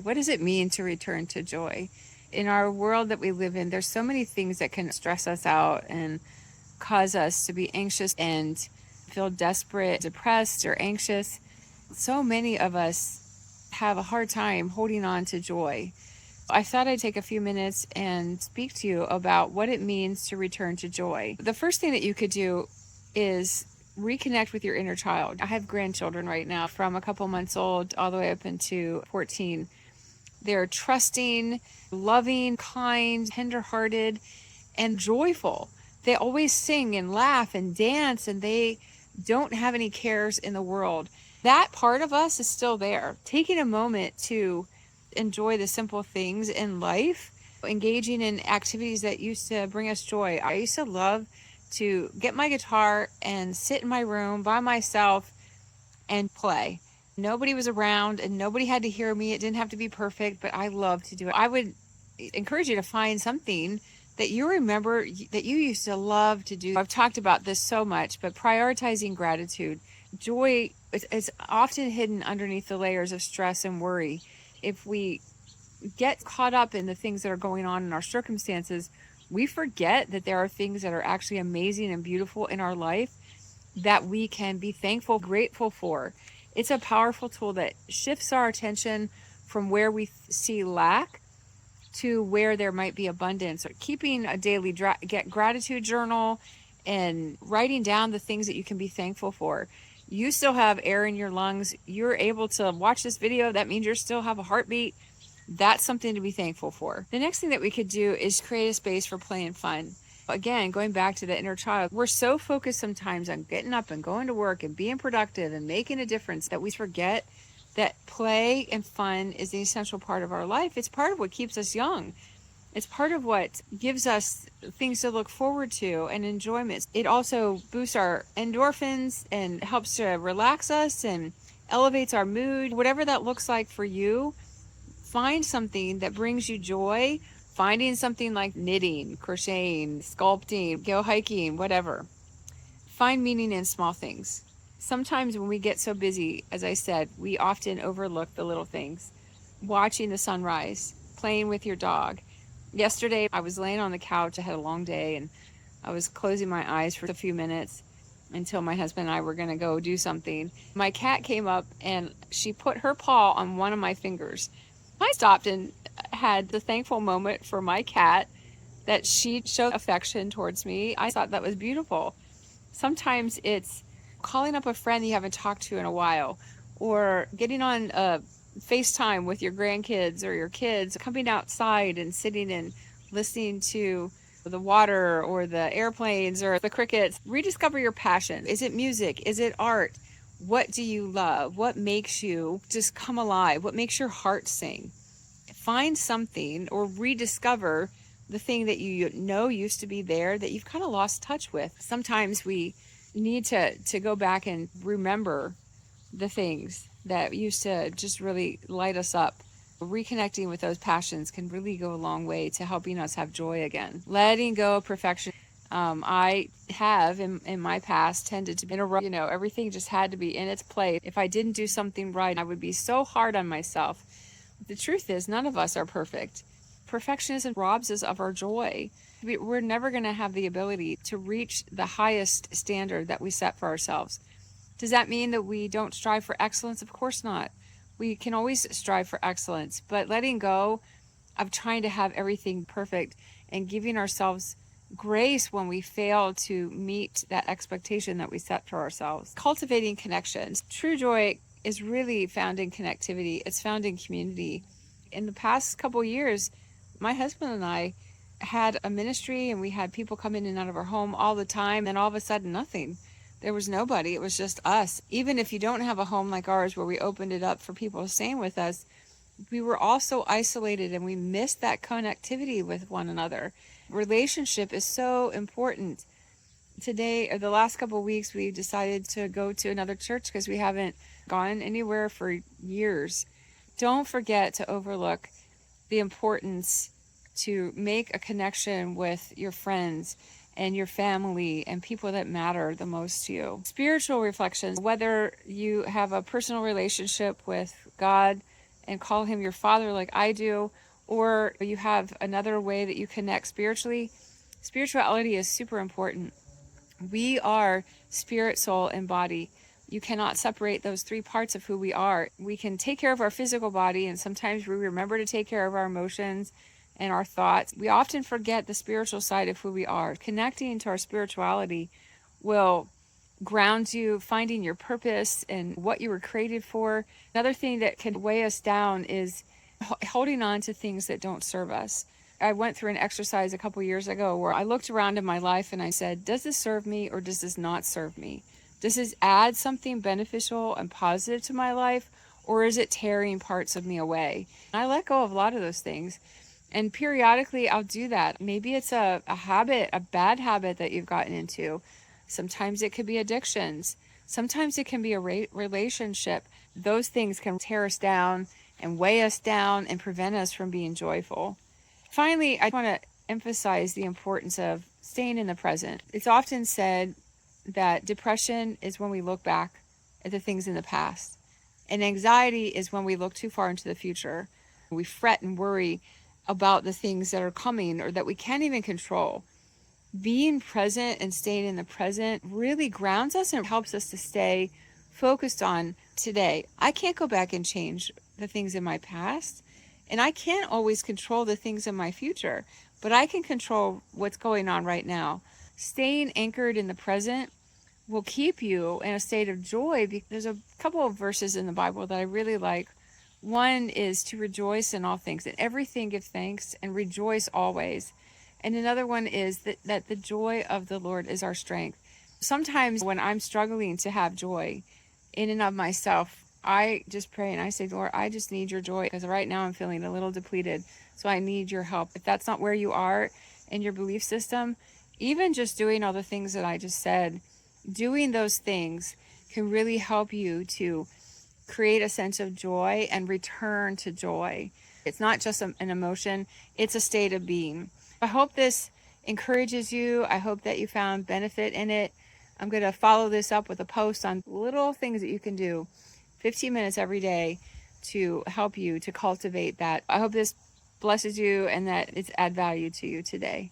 What does it mean to return to joy? In our world that we live in, there's so many things that can stress us out and cause us to be anxious and feel desperate, depressed, or anxious. So many of us have a hard time holding on to joy. I thought I'd take a few minutes and speak to you about what it means to return to joy. The first thing that you could do is reconnect with your inner child. I have grandchildren right now from a couple months old all the way up into 14. They're trusting, loving, kind, tender-hearted, and joyful. They always sing and laugh and dance, and they don't have any cares in the world. That part of us is still there. Taking a moment to enjoy the simple things in life, engaging in activities that used to bring us joy. I used to love to get my guitar and sit in my room by myself and play. Nobody was around and nobody had to hear me. It didn't have to be perfect, but I loved to do it. I would encourage you to find something that you remember that you used to love to do. I've talked about this so much, but prioritizing gratitude. Joy is often hidden underneath the layers of stress and worry. If we get caught up in the things that are going on in our circumstances, we forget that there are things that are actually amazing and beautiful in our life that we can be thankful, grateful for. It's a powerful tool that shifts our attention from where we see lack to where there might be abundance. Or keeping a daily gratitude journal and writing down the things that you can be thankful for. You still have air in your lungs. You're able to watch this video. That means you still have a heartbeat. That's something to be thankful for. The next thing that we could do is create a space for play and fun. Again, going back to the inner child, we're so focused sometimes on getting up and going to work and being productive and making a difference that we forget that play and fun is an essential part of our life. It's part of what keeps us young. It's part of what gives us things to look forward to and enjoyment. It also boosts our endorphins and helps to relax us and elevates our mood. Whatever that looks like for you, find something that brings you joy. Finding something like knitting, crocheting, sculpting, go hiking, whatever. Find meaning in small things. Sometimes when we get so busy, as I said, we often overlook the little things. Watching the sunrise, playing with your dog. Yesterday, I was laying on the couch. I had a long day, and I was closing my eyes for a few minutes until my husband and I were going to go do something. My cat came up, and she put her paw on one of my fingers. I stopped and had the thankful moment for my cat that she showed affection towards me. I thought that was beautiful. Sometimes it's calling up a friend you haven't talked to in a while, or getting on a FaceTime with your grandkids or your kids, coming outside and sitting and listening to the water or the airplanes or the crickets. Rediscover your passion. Is it music? Is it art? What do you love? What makes you just come alive? What makes your heart sing? Find something or rediscover the thing that you know used to be there that you've kind of lost touch with. Sometimes we need to go back and remember the things that used to just really light us up. Reconnecting with those passions can really go a long way to helping us have joy again. Letting go of perfection. I have in my past tended to be in a row, everything just had to be in its place. If I didn't do something right, I would be so hard on myself. The truth is, none of us are perfect. Perfectionism robs us of our joy. We're never going to have the ability to reach the highest standard that we set for ourselves. Does that mean that we don't strive for excellence? Of course not. We can always strive for excellence, but letting go of trying to have everything perfect and giving ourselves grace when we fail to meet that expectation that we set for ourselves. Cultivating connections. True joy is really found in connectivity. It's found in community. In the past couple years, my husband and I had a ministry and we had people come in and out of our home all the time, and all of a sudden nothing. There was nobody. It was just us. Even if you don't have a home like ours where we opened it up for people staying with us, we were all so isolated and we missed that connectivity with one another. Relationship is so important. Today, or the last couple of weeks, we decided to go to another church because we haven't gone anywhere for years. Don't forget to overlook the importance to make a connection with your friends and your family and people that matter the most to you. Spiritual reflections, whether you have a personal relationship with God and call him your father like I do, or you have another way that you connect spiritually, spirituality is super important. We are spirit, soul, and body. You cannot separate those three parts of who we are. We can take care of our physical body, and sometimes we remember to take care of our emotions and our thoughts. We often forget the spiritual side of who we are. Connecting to our spirituality will ground you, finding your purpose and what you were created for. Another thing that can weigh us down is holding on to things that don't serve us. I went through an exercise a couple years ago where I looked around in my life and I said, does this serve me or does this not serve me? Does this add something beneficial and positive to my life, or is it tearing parts of me away? And I let go of a lot of those things. And periodically I'll do that. Maybe it's a habit, a bad habit that you've gotten into. Sometimes it could be addictions. Sometimes it can be a relationship. Those things can tear us down and weigh us down and prevent us from being joyful. Finally, I want to emphasize the importance of staying in the present. It's often said that depression is when we look back at the things in the past, and anxiety is when we look too far into the future. We fret and worry about the things that are coming or that we can't even control. Being present and staying in the present really grounds us and helps us to stay focused on today. I can't go back and change the things in my past, and I can't always control the things in my future, but I can control what's going on right now. Staying anchored in the present will keep you in a state of joy. There's a couple of verses in the Bible that I really like. One is to rejoice in all things, in everything give thanks and rejoice always. And another one is that the joy of the Lord is our strength. Sometimes when I'm struggling to have joy in and of myself, I just pray and I say, Lord, I just need your joy because right now I'm feeling a little depleted. So I need your help. If that's not where you are in your belief system, even just doing all the things that I just said, doing those things can really help you to create a sense of joy and return to joy. It's not just an emotion, it's a state of being. I hope this encourages you. I hope that you found benefit in it. I'm going to follow this up with a post on little things that you can do 15 minutes every day to help you to cultivate that. I hope this blesses you and that it's add value to you today.